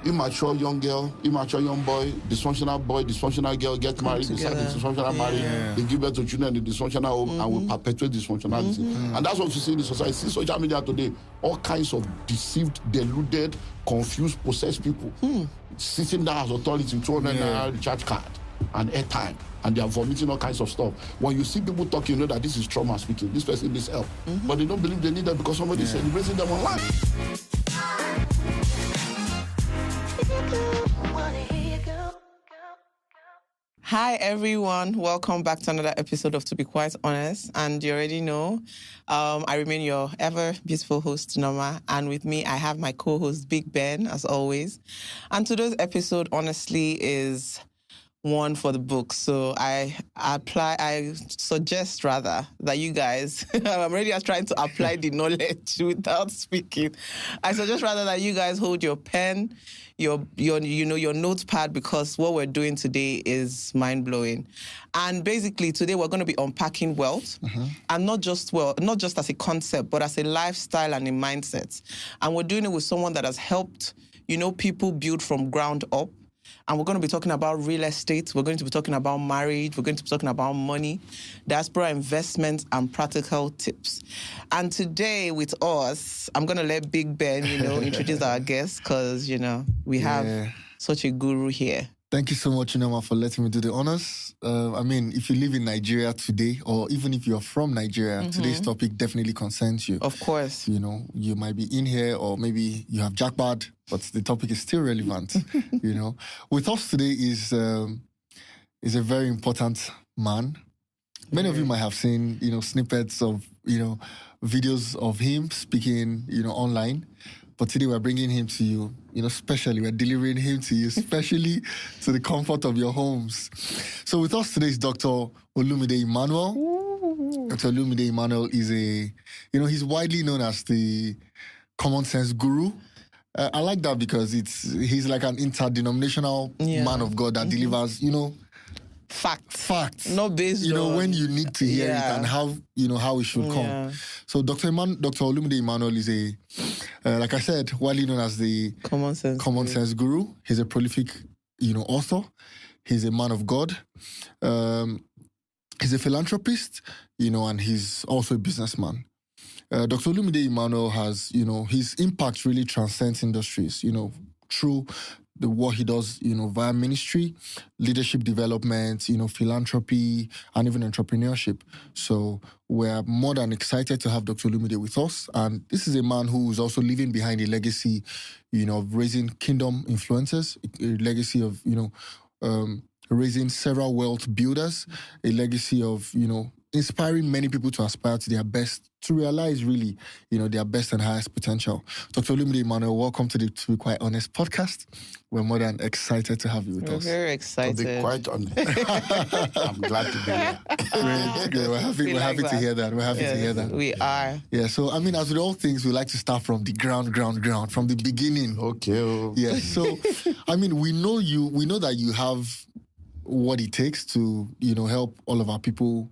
immature young girl, immature young boy, dysfunctional girl get married, they start the dysfunctional marriage, they give birth to children in the dysfunctional home, and will perpetuate dysfunctionality. And that's what you see in the society. See social media today, all kinds of deceived, deluded, confused, possessed people sitting down as authority, 200 naira recharge card and airtime, and they are vomiting all kinds of stuff. When you see people talking, you know that this is trauma speaking. This person needs help. But they don't believe they need that because somebody is celebrating them online. Hi everyone, welcome back to another episode of To Be Quite Honest. And you already know, I remain your ever beautiful host, Norma. And with me, I have my co-host, Big Ben, as always. And today's episode, honestly, is one for the books. So I suggest rather that you guys, I'm already trying to apply the knowledge without speaking. I suggest rather that you guys hold your pen, your notepad, because what we're doing today is mind-blowing. And basically today we're going to be unpacking wealth, and not just as a concept, but as a lifestyle and a mindset. And we're doing it with someone that has helped, people build from ground up. And we're going to be talking about real estate. We're going to be talking about marriage. We're going to be talking about money, diaspora investments, and practical tips. And today with us, I'm going to let Big Ben, introduce our guest because, we have such a guru here. Thank you so much, Norma, for letting me do the honors. If you live in Nigeria today, or even if you're from Nigeria, today's topic definitely concerns you. Of course. You might be in here, or maybe you have jackpot, but the topic is still relevant. With us today is a very important man. Many of you might have seen, snippets of, videos of him speaking, online. But today we're bringing him to you, specially. We're delivering him to you, especially to the comfort of your homes. So with us today is Dr. Olumide Emmanuel. Dr. Olumide Emmanuel is he's widely known as the common sense guru. I like that because he's like an interdenominational man of God that delivers, facts. Not based on... when you need to hear it and how it should come. So Dr. Olumide Emmanuel is like I said, widely known as the common sense guru. He's a prolific, author. He's a man of God. He's a philanthropist, and he's also a businessman. Dr. Olumide Emmanuel has, his impact really transcends industries, through the work he does, via ministry, leadership development, philanthropy, and even entrepreneurship. So we're more than excited to have Dr. Olumide with us. And this is a man who is also leaving behind a legacy, of raising kingdom influencers, a legacy of, raising several wealth builders, a legacy of, inspiring many people to aspire to their best, to realize really, their best and highest potential. Dr. Olumide Emmanuel, welcome to the To Be Quite Honest podcast. We're more than excited to have you with us. We're very excited. To be quite honest. I'm glad to be here. Great. We're happy to hear that. We're happy to hear that. We are. Yeah, so, as with all things, we like to start from the ground, from the beginning. Okay. Yeah, so, we know that you have what it takes to, help all of our people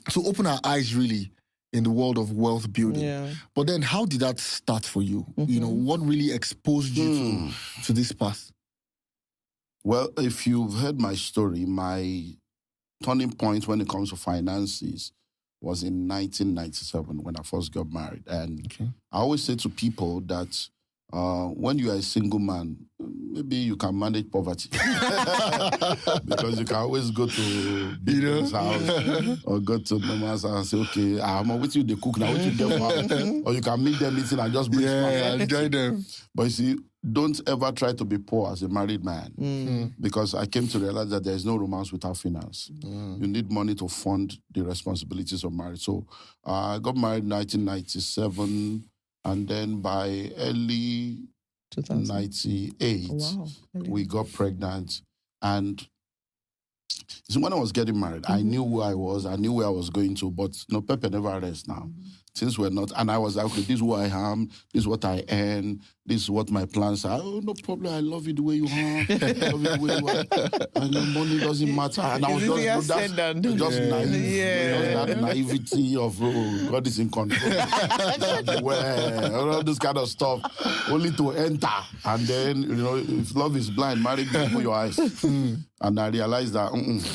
to open our eyes really in the world of wealth building. Yeah. But then how did that start for you? What really exposed you to this path? Well, if you've heard my story, my turning point when it comes to finances was in 1997 when I first got married. And I always say to people that when you are a single man, maybe you can manage poverty because you can always go to Big's house or go to Mama's house and say, okay, I'm with you, they cook now, what you get for? Or you can meet them eating and just bring enjoy them. But you see, don't ever try to be poor as a married man because I came to realize that there is no romance without finance. You need money to fund the responsibilities of marriage. So I got married in 1997. And then by early 98, we got pregnant. And So when I was getting married, I knew who I was, I knew where I was going to, but Pepe never rests now. Since we're not, and I was like, okay, this is who I am, this is what I earn, this is what my plans are. Oh, no problem, I love you the way you are, I love you the way you are. And the money doesn't matter. And I was just naive. Just that naivety of, God is in control. All this kind of stuff, only to enter. And then, if love is blind, marriage will open your eyes. And I realized that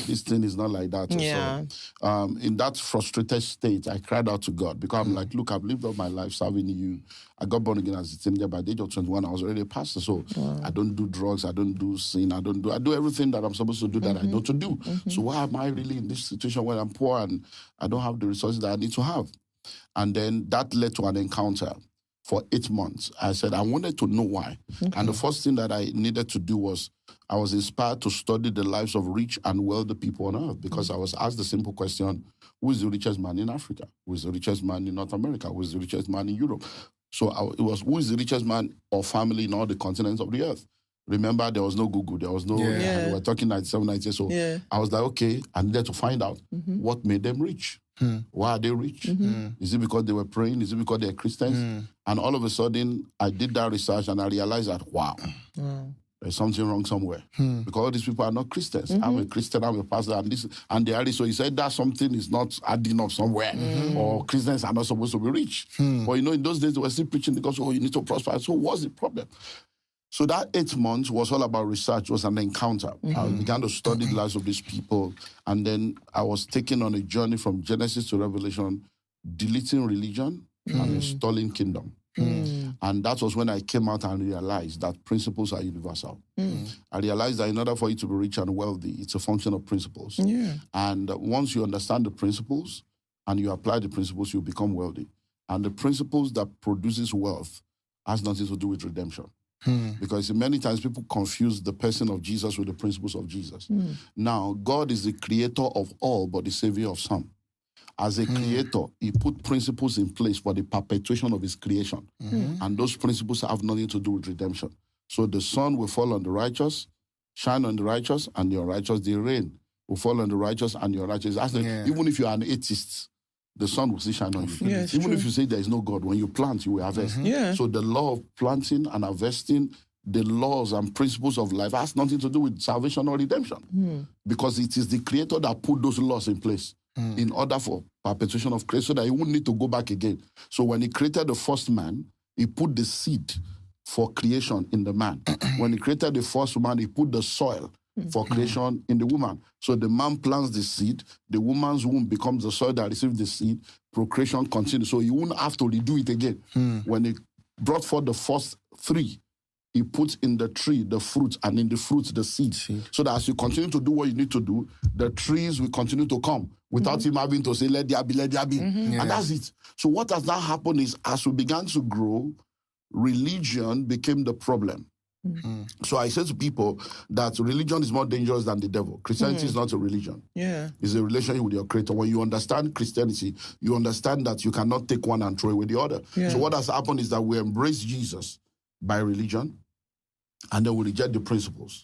this thing is not like that. Yeah. So, in that frustrated state, I cried out to God because I'm like, look, I've lived all my life serving you. I got born again as a teenager. By the age of 21, I was already a pastor. So I don't do drugs, I don't do sin, I do everything that I'm supposed to do that I know to do. So why am I really in this situation where I'm poor and I don't have the resources that I need to have? And then that led to an encounter. For 8 months, I said I wanted to know why. And the first thing that I needed to do was I was inspired to study the lives of rich and wealthy people on earth because I was asked the simple question, who is the richest man in Africa? Who is the richest man in North America? Who is the richest man in Europe? So it was, who is the richest man or family in all the continents of the earth? Remember, there was no Google, there was no, we were talking 97, 98, so I was like, okay, I needed to find out what made them rich. Why are they rich? Is it because they were praying? Is it because they're Christians? And all of a sudden, I did that research and I realized that, wow, there's something wrong somewhere. Because all these people are not Christians. I'm a Christian, I'm a pastor, and they are. So he said that something is not adding up somewhere, or Christians are not supposed to be rich. But in those days, they were still preaching because, you need to prosper. So what's the problem? So that 8 months was all about research. It was an encounter. I began to study the lives of these people. And then I was taken on a journey from Genesis to Revelation, deleting religion and installing kingdom. And that was when I came out and realized that principles are universal. I realized that in order for you to be rich and wealthy, it's a function of principles. And once you understand the principles and you apply the principles, you become wealthy. And the principles that produces wealth has nothing to do with redemption. Because many times people confuse the person of Jesus with the principles of Jesus. Now, God is the creator of all, but the savior of some. As a creator, he put principles in place for the perpetuation of his creation. And those principles have nothing to do with redemption. So the sun will fall on the righteous, shine on the righteous, and the unrighteous. The rain will fall on the righteous and the unrighteous. Even if you are an atheist, the sun will still shine on you. Even if you say there is no God, when you plant, you will harvest. So the law of planting and harvesting, the laws and principles of life has nothing to do with salvation or redemption. Because it is the creator that put those laws in place in order for perpetuation of creation, so that he won't need to go back again. So when he created the first man, he put the seed for creation in the man. When he created the first woman, he put the soil for creation in the woman. So the man plants the seed, the woman's womb becomes the soil that receives the seed, procreation continues. So you won't have to redo it again. When he brought forth the first three, he puts in the tree the fruit, and in the fruit the seed. So that as you continue to do what you need to do, the trees will continue to come without him having to say, let there be, let there be. And that's it. So what has now happened is, as we began to grow, religion became the problem. So I say to people that religion is more dangerous than the devil. Christianity is not a religion. It's a relationship with your creator. When you understand Christianity, you understand that you cannot take one and throw away the other. So what has happened is that we embrace Jesus by religion, and then we reject the principles.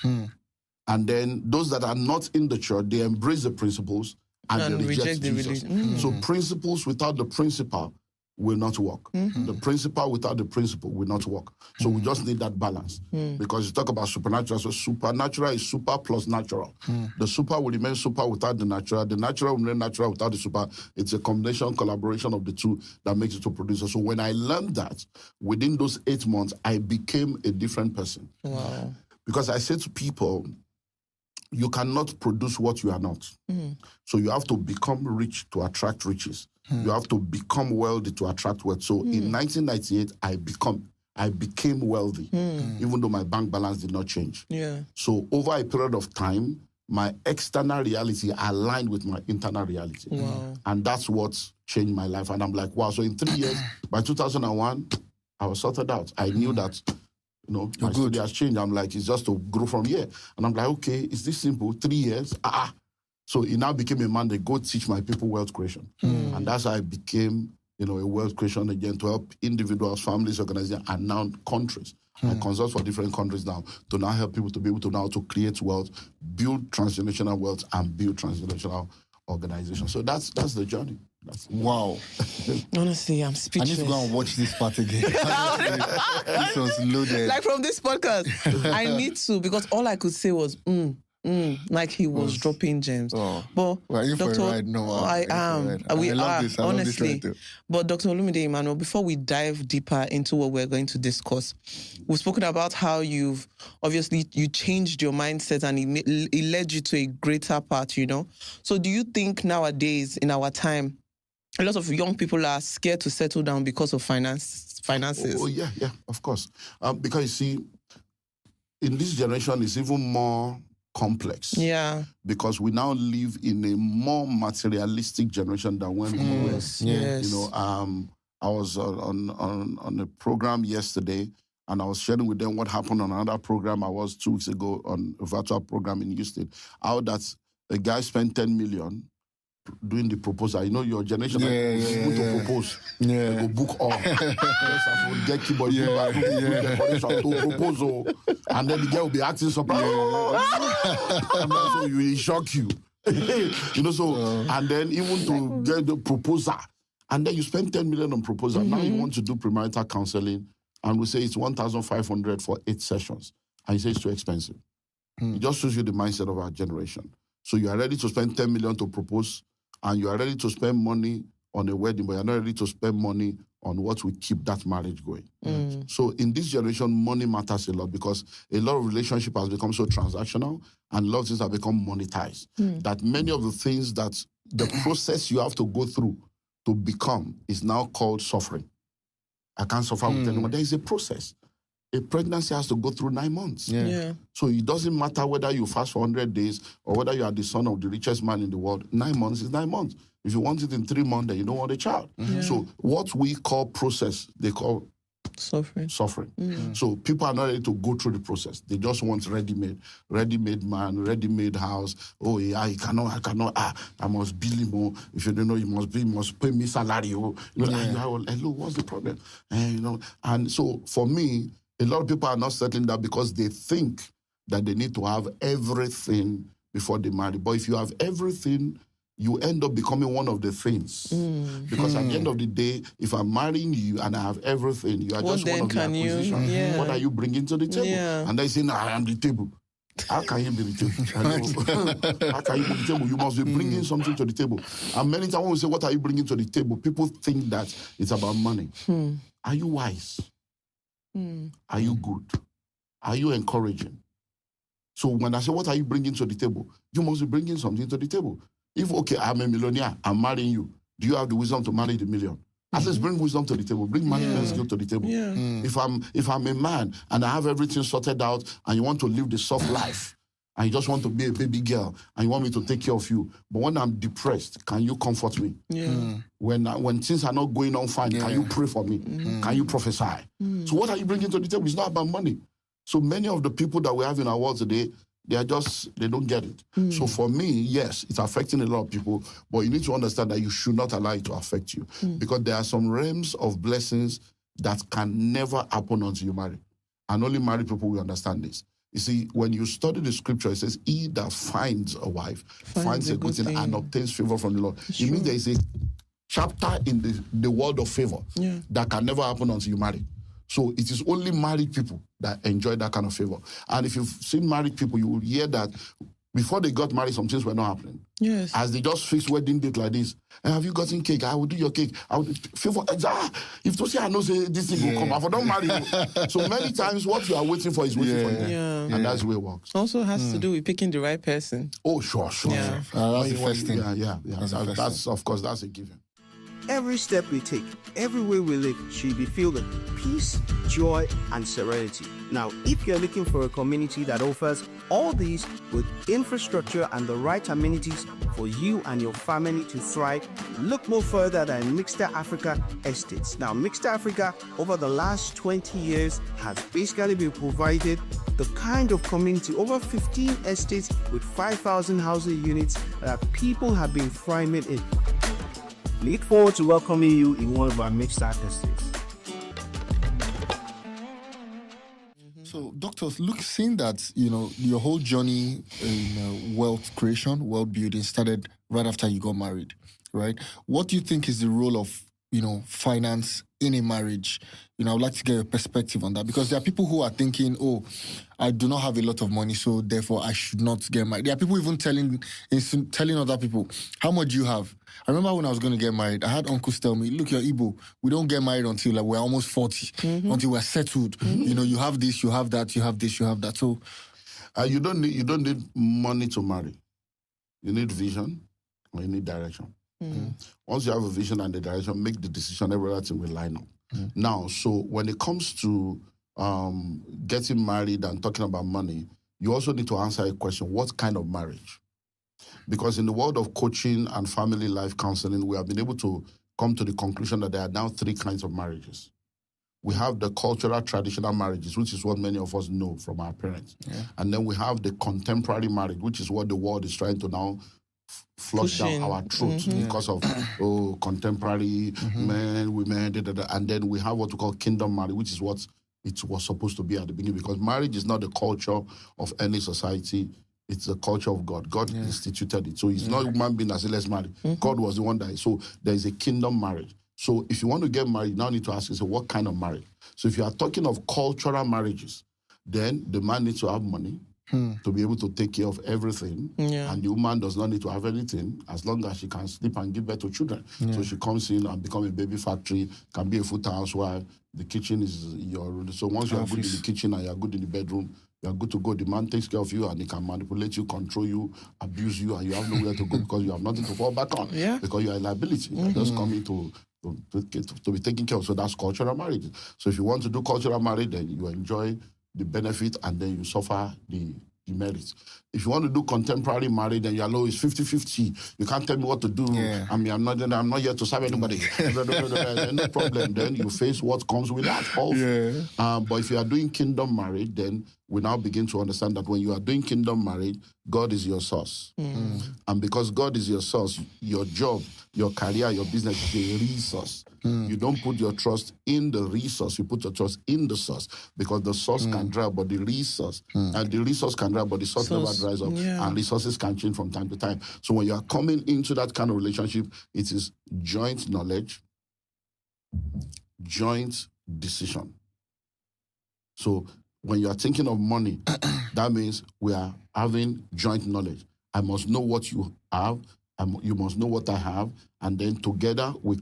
And then those that are not in the church, they embrace the principles and they reject Jesus. So principles without the principle will not work. The principle without the principle will not work. So we just need that balance. Because you talk about supernatural, so supernatural is super plus natural. The super will remain super without the natural. The natural will remain natural without the super. It's a combination, collaboration of the two that makes it to produce. So when I learned that, within those 8 months, I became a different person. Wow. Because I say to people, you cannot produce what you are not. So you have to become rich to attract riches. You have to become wealthy to attract wealth. So in 1998, I became wealthy, even though my bank balance did not change. So over a period of time, my external reality aligned with my internal reality. And that's what changed my life. And I'm like, wow. So in 3 years, by 2001, I was sorted out. I knew that, my story has changed. I'm like, it's just to grow from here. And I'm like, okay, is this simple? 3 years? So he now became a man that go teach my people wealth creation. And that's how I became a wealth creation agent to help individuals, families, organizations, and now countries. I consult for different countries now to now help people to be able to now to create wealth, build transgenerational wealth, and build transgenerational organizations. So that's the journey. Wow. Honestly, I'm speechless. I need to go and watch this part again. This was loaded. Like from this podcast, I need to, because all I could say was, like he was dropping gems. Oh. But well, you Dr. for a ride, no, I am. We I love are, this. honestly. But Dr. Olumide Emmanuel, before we dive deeper into what we're going to discuss, we've spoken about how you changed your mindset and it led you to a greater path, So do you think nowadays, in our time, a lot of young people are scared to settle down because of finances? Oh yeah, of course. Because you see, in this generation, it's even more complex. Yeah. Because we now live in a more materialistic generation than when we were. Yes. I was on a program yesterday, and I was sharing with them what happened on another program I was 2 weeks ago on a virtual program in Houston. How that a guy spent 10 million doing the proposal. Your generation is to propose. Yeah. They go book all. Get keyboard, decoration to propose. And then the girl will be acting surprised. And so you will shock you. And then even to get the proposal. And then you spend 10 million on proposal. Now you want to do premarital counseling. And we say it's 1,500 for 8 sessions. And you say it's too expensive. It just shows you the mindset of our generation. So you are ready to spend 10 million to propose, and you are ready to spend money on a wedding, but you're not ready to spend money on what will keep that marriage going. So in this generation, money matters a lot because a lot of relationship has become so transactional and a lot of things have become monetized. That many of the things that the process you have to go through to become is now called suffering. I can't suffer with anyone. There is a process. A pregnancy has to go through 9 months. Yeah. So it doesn't matter whether you fast for 100 days or whether you are the son of the richest man in the world. 9 months is 9 months. If you want it in 3 months, then you don't want a child. So what we call process, they call suffering. So people are not ready to go through the process. They just want ready-made man, ready-made house. Oh yeah, I cannot. I must bill him more. If you don't know, you must pay me salary. Hello, what's the problem? And so for me, a lot of people are not settling down because they think that they need to have everything before they marry. But if you have everything, you end up becoming one of the things. Because at the end of the day, if I'm marrying you and I have everything, you are just one of the acquisitions. What are you bringing to the table? And they say, no, I am the table. How can you be the table? How can you be the table? You must be bringing something to the table. And many times when we say, what are you bringing to the table? People think that it's about money. Are you wise? Are you good? Are you encouraging? So when I say, what are you bringing to the table? You must be bringing something to the table. If, okay, I'm a millionaire, I'm marrying you. Do you have the wisdom to marry the million? At least bring wisdom to the table. Bring management skill to the table. If I'm a man and I have everything sorted out and you want to live the soft life and you just want to be a baby girl and you want me to take care of you, but when I'm depressed, can you comfort me? When things are not going on fine, can you pray for me? Can you prophesy? So what are you bringing to the table? It's not about money. So many of the people that we have in our world today, they don't get it. So for me, yes, it's affecting a lot of people, but you need to understand that you should not allow it to affect you because there are some realms of blessings that can never happen until you marry. And only married people will understand this. You see, when you study the scripture, it says, he that finds a wife finds a good thing and obtains favor from the Lord. It means there is a chapter in the world of favor that can never happen until you marry. So it is only married people that enjoy that kind of favor. And if you've seen married people, you will hear that before they got married, some things were not happening. Yes. As they just fixed wedding date like this. Have you gotten cake? I will do your cake. I will favor. If to say I know say this thing will come, I don't marry you. So many times what you are waiting for is waiting for you. And that's the way it works. Also has to do with picking the right person. Oh, sure. That's the first thing. That's of course, that's a given. Every step we take, every way we live should be filled with peace, joy, and serenity. Now, if you're looking for a community that offers all these with infrastructure and the right amenities for you and your family to thrive, look no further than Mixter Africa Estates. Now, Mixter Africa, over the last 20 years, has basically been provided the kind of community, over 15 estates with 5,000 housing units that people have been thriving in. We look forward to welcoming you in one of our mixed artists. So, doctors, seeing that, your whole journey in wealth creation, wealth building started right after you got married, right? What do you think is the role of, finance in a marriage? I would like to get your perspective on that, because there are people who are thinking, oh, I do not have a lot of money, so therefore I should not get married. There are people even telling other people, how much do you have? I remember when I was going to get married, I had uncles tell me, look, you're Igbo. We don't get married until we're almost 40, until we're settled. You have this, you have that, you have this, you have that. So you don't need money to marry. You need vision, or you need direction. Once you have a vision and the direction, make the decision, everything will line up. Now, so when it comes to getting married and talking about money, you also need to answer a question: what kind of marriage? Because in the world of coaching and family life counseling, we have been able to come to the conclusion that there are now 3 kinds of marriages. We have the cultural, traditional marriages, which is what many of us know from our parents. Yeah. And then we have the contemporary marriage, which is what the world is trying to now flush down our throats because of contemporary men, women, and then we have what we call kingdom marriage, which is what it was supposed to be at the beginning, because marriage is not the culture of any society. It's the culture of God. God instituted it. So it's not human being that said, let's marry. God was the one that... So there is a kingdom marriage. So if you want to get married, you now need to ask yourself, what kind of marriage? So if you are talking of cultural marriages, then the man needs to have money to be able to take care of everything. Yeah. And the woman does not need to have anything as long as she can sleep and give birth to children. Yeah. So she comes in and becomes a baby factory, can be a full-time housewife. The kitchen is your... So once you are good in the kitchen and you are good in the bedroom, you are good to go. The man takes care of you and he can manipulate you, control you, abuse you, and you have nowhere to go because you have nothing to fall back on. Yeah. Because you are a liability. You're just coming to be taken care of. So that's cultural marriage. So if you want to do cultural marriage, then you enjoy the benefit and then you suffer the merits. If you want to do contemporary marriage, then your law is 50-50. You can't tell me what to do. Yeah. I'm not here to serve anybody. No problem. Then you face what comes with that also. Yeah. But if you are doing kingdom marriage, then we now begin to understand that when you are doing kingdom marriage, God is your source. And because God is your source, your job, your career, your business is a resource. You don't put your trust in the resource, you put your trust in the source, because the source can dry up, but the resource, and the resource can dry up, but the source never dries up, and resources can change from time to time. So when you are coming into that kind of relationship, it is joint knowledge, joint decision. So when you are thinking of money, that means we are having joint knowledge. I must know what you have, you must know what I have, and then together we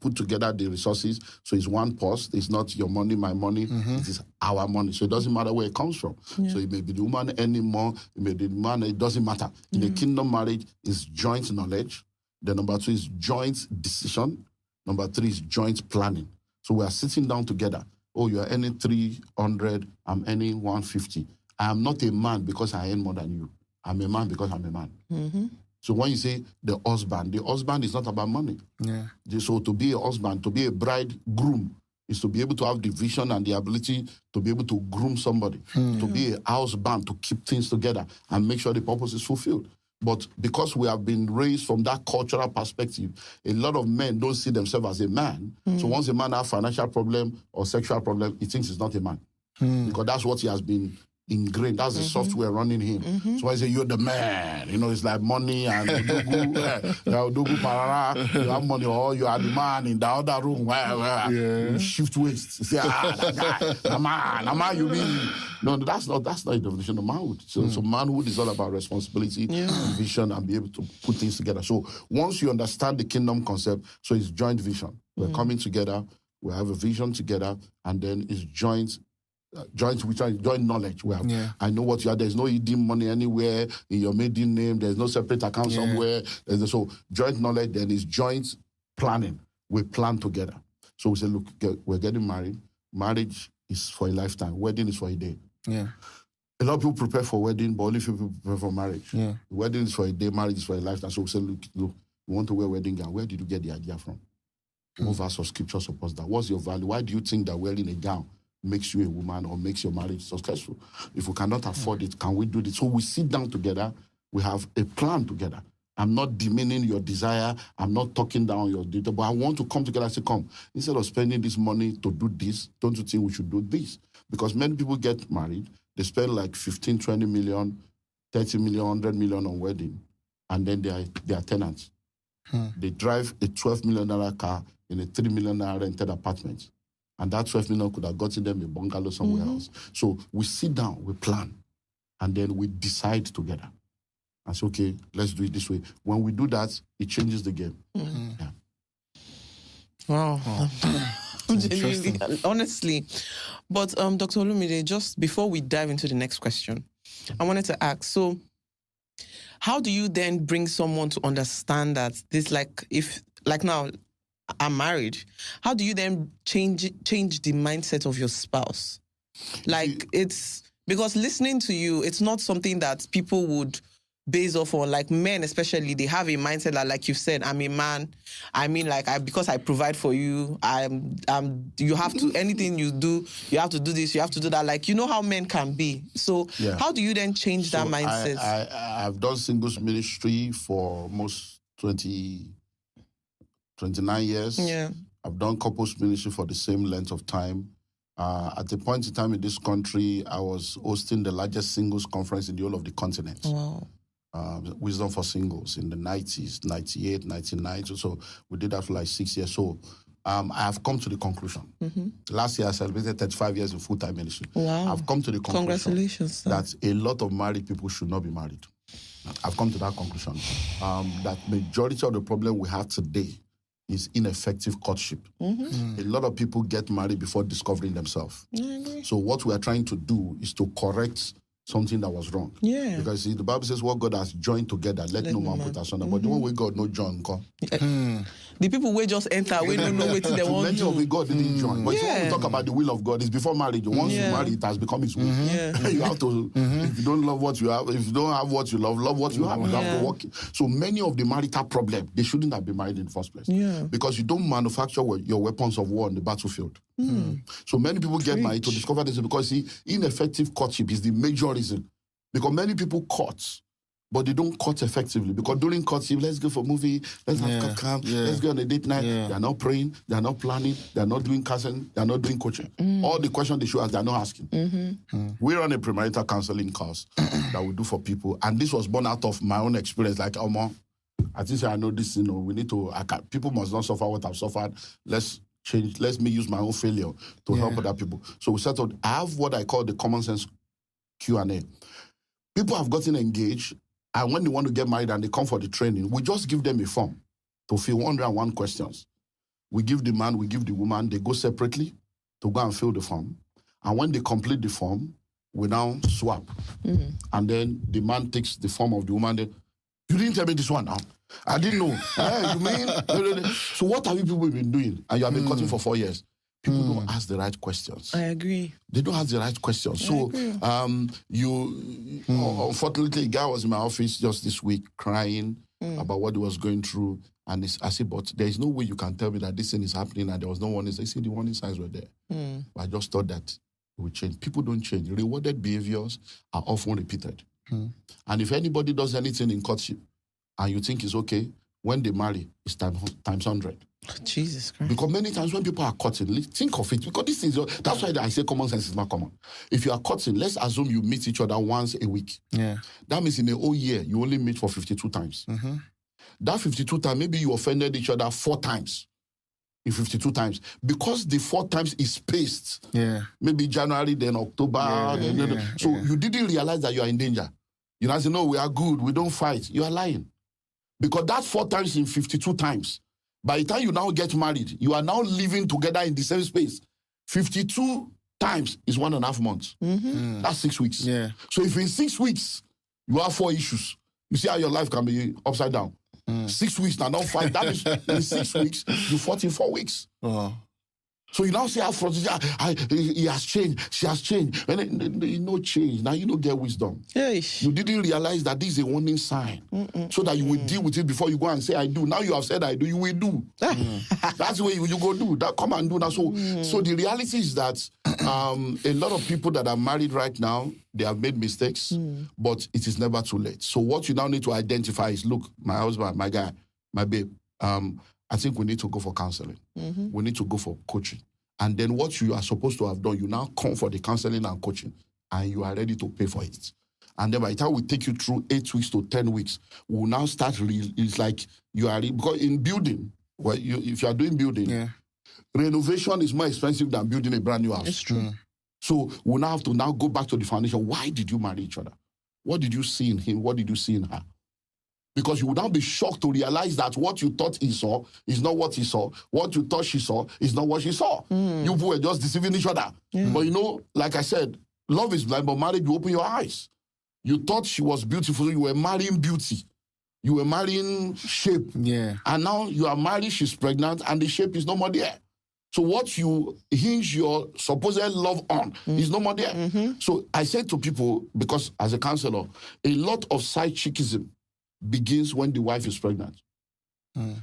put together the resources. So it's one purse. It's not your money, my money. It is our money. So it doesn't matter where it comes from. So it may be the woman anymore. It may be the man. It doesn't matter. In the kingdom marriage, is joint knowledge. The number 2 is joint decision. Number 3 is joint planning. So we are sitting down together. Oh, you are earning 300. I'm earning 150. I am not a man because I earn more than you. I'm a man because I'm a man. So when you say the husband is not about money. Yeah. So to be a husband, to be a bridegroom, is to be able to have the vision and the ability to be able to groom somebody, to be a house band, to keep things together and make sure the purpose is fulfilled. But because we have been raised from that cultural perspective, a lot of men don't see themselves as a man. So once a man has a financial problem or sexual problem, he thinks he's not a man. Because that's what he has been ingrained. That's the software running him. So I say, you're the man. It's like money and Odogu Parara. You have money, or you are the man in the other room where you shift waist. You say, that guy, the man, you mean? No, that's not the definition of manhood. So manhood is all about responsibility and vision and be able to put things together. So once you understand the kingdom concept, so it's joint vision. We're coming together, we have a vision together, and then it's joint knowledge. I know what you are. There's no hidden money anywhere in your maiden name. There's no separate account somewhere. So joint knowledge, then is joint planning. We plan together. So we say, look, we're getting married. Marriage is for a lifetime. Wedding is for a day. Yeah. A lot of people prepare for wedding, but only few people prepare for marriage. Yeah. Wedding is for a day, marriage is for a lifetime. So we say, look, we want to wear wedding gown. Where did you get the idea from? What verse of scripture supports that? What's your value? Why do you think that wearing a gown makes you a woman or makes your marriage successful? If we cannot afford it, can we do this? So we sit down together, we have a plan together. I'm not demeaning your desire. I'm not talking down your data, but I want to come together and say, come, instead of spending this money to do this, don't you think we should do this? Because many people get married, they spend like 15, 20 million, 30 million, 100 million on wedding, and then they are tenants. They drive a $12 million car in a $3 million rented apartment. And that 12 million could have gotten them a bungalow somewhere else. So we sit down, we plan, and then we decide together. And say, okay, let's do it this way. When we do that, it changes the game. Yeah. Wow. Genuinely, honestly. But Dr. Olumide, just before we dive into the next question, I wanted to ask, so how do you then bring someone to understand that this, like, if, like now, I'm married, how do you then change the mindset of your spouse? Like, it's, because listening to you, it's not something that people would base off on, like men especially, they have a mindset that, like you said, I'm a man. I mean, like, because I provide for you, you have to, anything you do, you have to do this, you have to do that. Like, you know how men can be. So how do you then change that mindset? I've done singles ministry for almost 29 years. Yeah. I've done couples ministry for the same length of time. At the point in time in this country, I was hosting the largest singles conference in the whole of the continent. Wow. Wisdom for Singles in the 90s, 98, 99. So we did that for like 6 years. So I have come to the conclusion. Last year, I celebrated 35 years in full-time ministry. Wow. I've come to the conclusion Congratulations, that a lot of married people should not be married. I've come to that conclusion. That majority of the problem we have today is ineffective courtship. A lot of people get married before discovering themselves. So what we are trying to do is to correct something that was wrong. Yeah. Because see, the Bible says what God has joined together, let no man put asunder. But the one way God no join. The people will just enter, we don't know what they want to. Many of the God didn't join. But when we talk about the will of God, it's before marriage. Once you marry, it has become His will. You have to, if you don't love what you have, if you don't have what you love what you have. You have to work. So many of the marital problems, they shouldn't have been married in the first place. Because you don't manufacture your weapons of war on the battlefield. So many people get married to discover this because see, ineffective courtship is the major reason. Because many people court, but they don't court effectively. Because during courtship, let's go for a movie, let's have camp, let's go on a date night. They are not praying, they are not planning, they are not doing counseling, they are not doing coaching. All the questions they should ask, they are not asking. We run a premarital counseling course that we do for people. And this was born out of my own experience. Like, I think I know this, we need to, people must not suffer what I've suffered. Let's change, let me use my own failure to help other people. So we settled, I have what I call the common sense Q&A. People have gotten engaged, and when they want to get married and they come for the training, we just give them a form to fill 101 questions. We give the man, we give the woman, they go separately to go and fill the form. And when they complete the form, we now swap. And then the man takes the form of the woman. Then, you didn't tell me this one now. I didn't know. You mean? So what have you people been doing? And you have been cutting for 4 years. People don't ask the right questions. I agree. They don't ask the right questions. So, unfortunately, a guy was in my office just this week crying about what he was going through. And I said, but there is no way you can tell me that this thing is happening and there was no warning. They said the warning signs were there. But I just thought that it would change. People don't change. Rewarded behaviors are often repeated. And if anybody does anything in courtship and you think it's okay, when they marry, it's times 100. Jesus Christ. Because many times when people are courting, think of it. Because this is, that's why I say common sense is not common. If you are courting, let's assume you meet each other once a week. That means in a whole year, you only meet for 52 times. That 52 times, maybe you offended each other 4 times. In 52 times. Because the 4 times is spaced. Maybe January, then October. So you didn't realize that you are in danger. You know, I say, no, we are good. We don't fight. You are lying. Because that 4 times in 52 times, by the time you now get married, you are now living together in the same space. 52 times is 1.5 months. That's 6 weeks. So if in 6 weeks, you have 4 issues, you see how your life can be upside down. 6 weeks now, not 5. That is in 6 weeks, you fought in 4 weeks. So you now say how frustrated, he has changed, she has changed. And no change. Now you don't get wisdom. Yes. You didn't realize that this is a warning sign. So that you will deal with it before you go and say, I do. Now you have said I do, you will do. That's the way you go do. That come and do that. So the reality is that a lot of people that are married right now, they have made mistakes, but it is never too late. So what you now need to identify is, look, my husband, my guy, my babe, I think we need to go for counseling. We need to go for coaching. And then what you are supposed to have done, you now come for the counseling and coaching, and you are ready to pay for it. And then by the time we take you through 8 weeks to 10 weeks, we'll now start, it's like you are, because in building, well, if you are doing building, renovation is more expensive than building a brand new house. It's true. So we now have to now go back to the foundation. Why did you marry each other? What did you see in him? What did you see in her? Because you would now be shocked to realize that what you thought he saw is not what he saw. What you thought she saw is not what she saw. You were just deceiving each other. But you know, like I said, love is blind, but marriage, you open your eyes. You thought she was beautiful, you were marrying beauty. You were marrying shape. Yeah. And now you are married, she's pregnant, and the shape is no more there. So what you hinge your supposed love on is no more there. So I say to people, because as a counselor, a lot of side chickism begins when the wife is pregnant.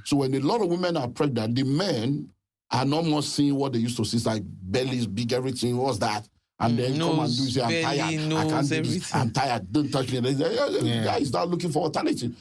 So when a lot of women are pregnant, the men are no more seeing what they used to see. It's like bellies, big, everything. What's that? And then come and do say, I'm tired. I can't do this. I'm tired. Don't touch me. The guy is now looking for alternative.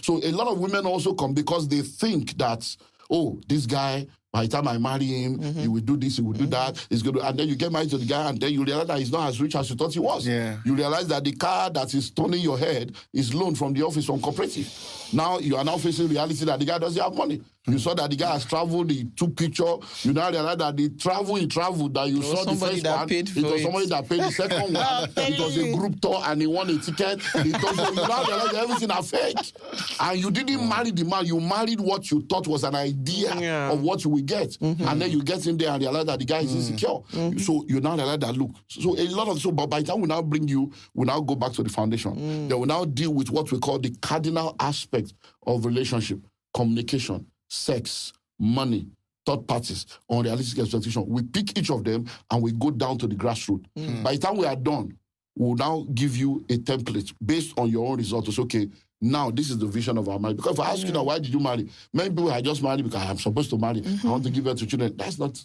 So a lot of women also come because they think that, oh, this guy, by the time I marry him, he will do this, he will do that. He's going to, and then you get married to the guy, and then you realize that he's not as rich as you thought he was. Yeah. You realize that the car that is turning your head is loaned from the office from cooperative. Now you are now facing reality that the guy doesn't have money. You saw that the guy has traveled, he took picture. You now realize that he traveled, that you saw the first one. It was somebody that paid the second one. It was a group tour and he won a ticket. So you now realize that everything are fake. And you didn't marry the man, you married what you thought was an idea of what you will get. And then you get in there and realize that the guy is insecure. So you now realize that, look, so a lot of, but by the time we now bring you, we now go back to the foundation. Then we now deal with what we call the cardinal aspect of relationship, communication, sex, money, third parties, unrealistic expectation. We pick each of them and we go down to the grassroots. By the time we are done, we'll now give you a template based on your own results. It's okay, now this is the vision of our marriage. Because if I ask you now, why did you marry? Many people I just married because I'm supposed to marry. I want to give birth to children. That's not.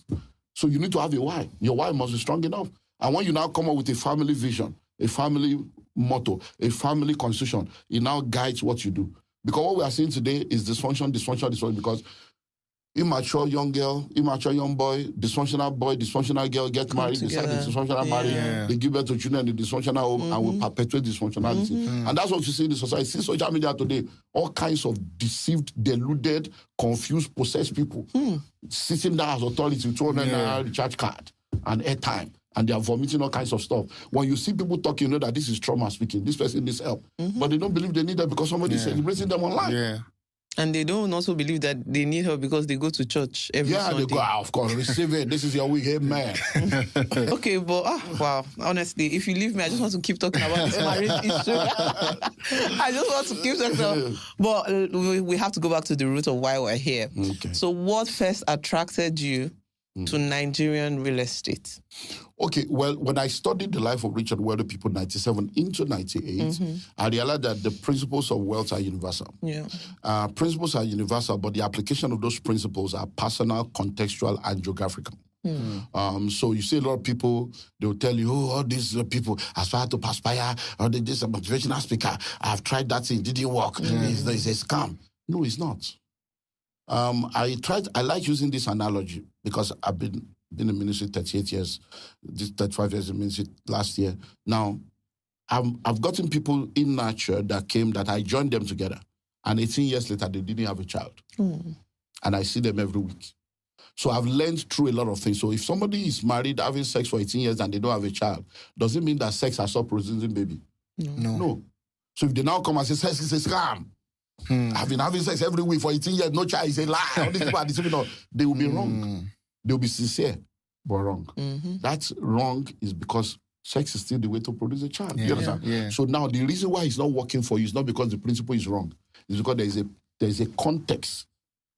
So you need to have a why. Your why must be strong enough. And when you now come up with a family vision, a family motto, a family constitution, it now guides what you do. Because what we are seeing today is dysfunction, because immature young girl, immature young boy, dysfunctional girl get married, decide the dysfunctional marriage, they give birth to children in the dysfunctional home and will perpetuate dysfunctionality. And that's what you see in the society. See social media today, all kinds of deceived, deluded, confused, possessed people sitting down as authority with 200 naira recharge card and airtime. And they are vomiting all kinds of stuff. When you see people talking, you know that this is trauma speaking. This person needs help. But they don't believe they need that because somebody is celebrating them online. And they don't also believe that they need help because they go to church every Sunday. They go, of course, receive it. This is your week, amen. Okay, but wow, honestly, if you leave me, I just want to keep talking about this marriage issue. I just want to keep talking about, but we have to go back to the root of why we're here. Okay. So what first attracted you to Nigerian real estate? Okay, well, when I studied the life of rich and wealthy people 97 into 98, I realized that the principles of wealth are universal. Principles are universal, but the application of those principles are personal, contextual, and geographical. So you see a lot of people, they'll tell you, oh, all these people aspire to perspire, or this motivational speaker, I've tried that thing, it didn't work, it's a scam. No, it's not. I like using this analogy because I've been in ministry 38 years, 35 years in ministry last year. Now, I've gotten people in nurture that came that I joined them together. And 18 years later, they didn't have a child. And I see them every week. So I've learned through a lot of things. So if somebody is married, having sex for 18 years and they don't have a child, does it mean that sex has stopped producing baby? No. So if they now come and say sex is a scam, I've been having sex every week for 18 years, no child is a lie. All these people are deceiving. They will be wrong. They will be sincere, but wrong. That's wrong is because sex is still the way to produce a child. You understand? So now the reason why it's not working for you is not because the principle is wrong. It's because there is a context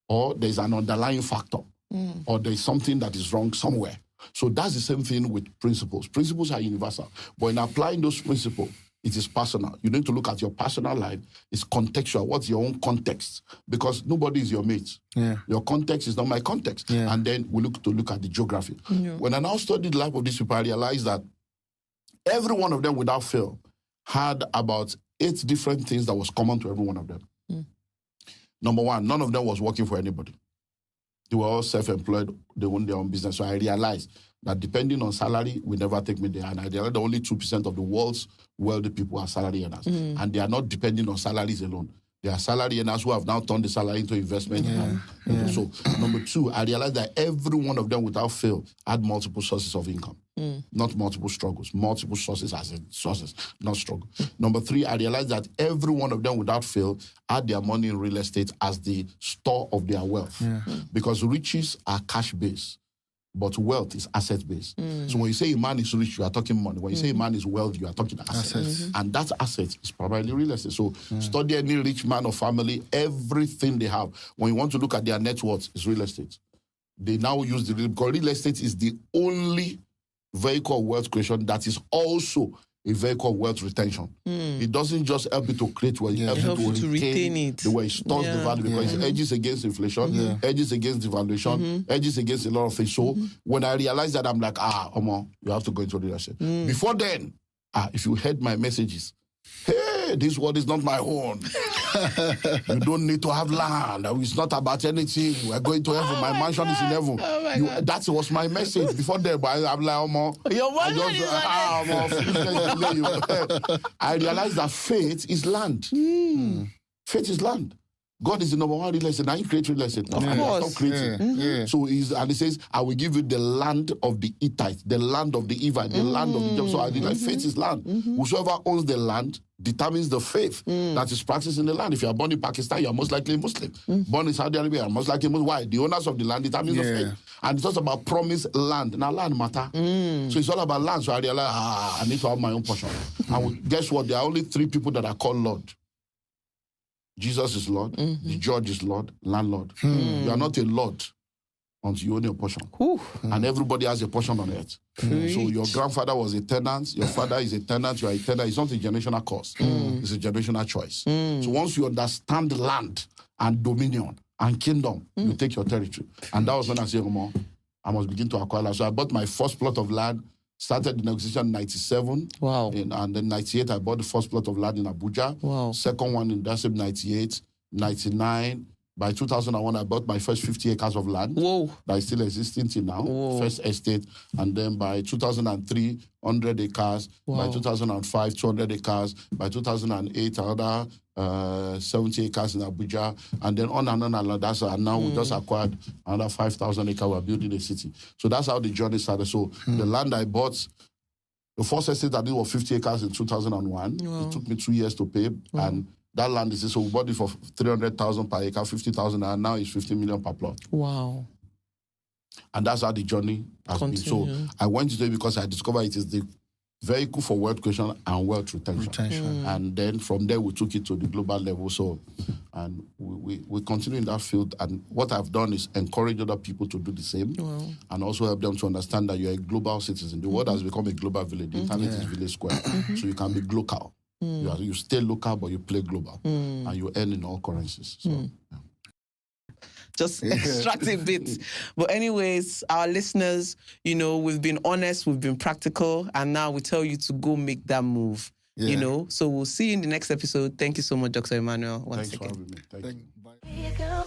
or there is an underlying factor or there's something that is wrong somewhere. So that's the same thing with principles. Principles are universal. But in applying those principles, it is personal. You need to look at your personal life. It's contextual. What's your own context? Because nobody is your mate. Yeah. Your context is not my context. Yeah. And then we look at the geography. Yeah. When I now studied the life of these people, I realized that every one of them, without fail, had about 8 different things that was common to every one of them. Number one, none of them was working for anybody. They were all self-employed. They owned their own business. So I realized that depending on salary will never take me there. And I realized that only 2% of the world's wealthy people are salary earners. And they are not depending on salaries alone. They are salary earners who have now turned the salary into investment. So, number 2, I realized that every one of them, without fail, had multiple sources of income. Not multiple struggles. Multiple sources as in sources, not struggle. Number 3, I realized that every one of them, without fail, had their money in real estate as the store of their wealth. Because riches are cash-based, but wealth is asset-based. So when you say a man is rich, you are talking money. When you say a man is wealthy, you are talking assets. And that asset is primarily real estate. So study any rich man or family, everything they have. When you want to look at their net worth, is real estate. They now use because real estate is the only vehicle of wealth creation that is also a vehicle of wealth retention. It doesn't just help you to create wealth, it helps you to retain it. The way it stores the value, because it edges against inflation, edges against devaluation, edges against a lot of things. So when I realized that, I'm like, Omo, you have to go into real estate. Before then, if you heard my messages, hey, this world is not my own. You don't need to have land. It's not about anything. We're going to heaven. My mansion is in heaven. That was my message before that. But I'm like, I realized that faith is land. Faith is land. God is the number one real estate. Now you create real estate. Of course. Stop creating. So and he says, I will give you the land of the Hittites, the land of the Evite, the land of the... So I realize faith is land. Whosoever owns the land determines the faith that is practiced in the land. If you are born in Pakistan, you are most likely a Muslim. Born in Saudi Arabia, you are most likely a Muslim. Why? The owners of the land determine the faith. And it's also about promised land. Now land matter. So it's all about land. So I realize, I need to have my own portion. And guess what? There are only 3 people that are called Lord. Jesus is Lord, the judge is Lord, landlord. You are not a Lord until you own your portion. And everybody has a portion on earth. So your grandfather was a tenant, your father is a tenant, you are a tenant. It's not a generational curse. It's a generational choice. So once you understand land and dominion and kingdom, you take your territory. And that was when I said, I must begin to acquire land. So I bought my first plot of land, started the negotiation in 97. Wow. And then 98, I bought the first plot of land in Abuja. Wow. Second one in Dar es Salaam, 98, 99. By 2001, I bought my first 50 acres of land. Whoa. That is still existing till now. Whoa. First estate. And then by 2003, 100 acres. Wow. By 2005, 200 acres. By 2008, another 70 acres in Abuja. And then on and on and on. And now we just acquired another 5,000 acres. We're building a city. So that's how the journey started. So the land I bought, the first estate I did was 50 acres in 2001. Wow. It took me 2 years to pay. Wow. And that land is, so we bought it for 300,000 per acre, 50,000, and now it's 50 million per plot. Wow. And that's how the journey has been. So I went into it because I discovered it is the vehicle for wealth creation and wealth retention. And then from there, we took it to the global level. So, and we continue in that field. And what I've done is encourage other people to do the same. Wow. And also help them to understand that you're a global citizen. The world has become a global village. The internet is village square. So you can be local. You stay local, but you play global. And you earn in all currencies. So, just extract a bit. But anyways, our listeners, we've been honest, we've been practical, and now we tell you to go make that move. So we'll see you in the next episode. Thank you so much, Dr. Emmanuel. Thanks for having me. Thank you. Bye.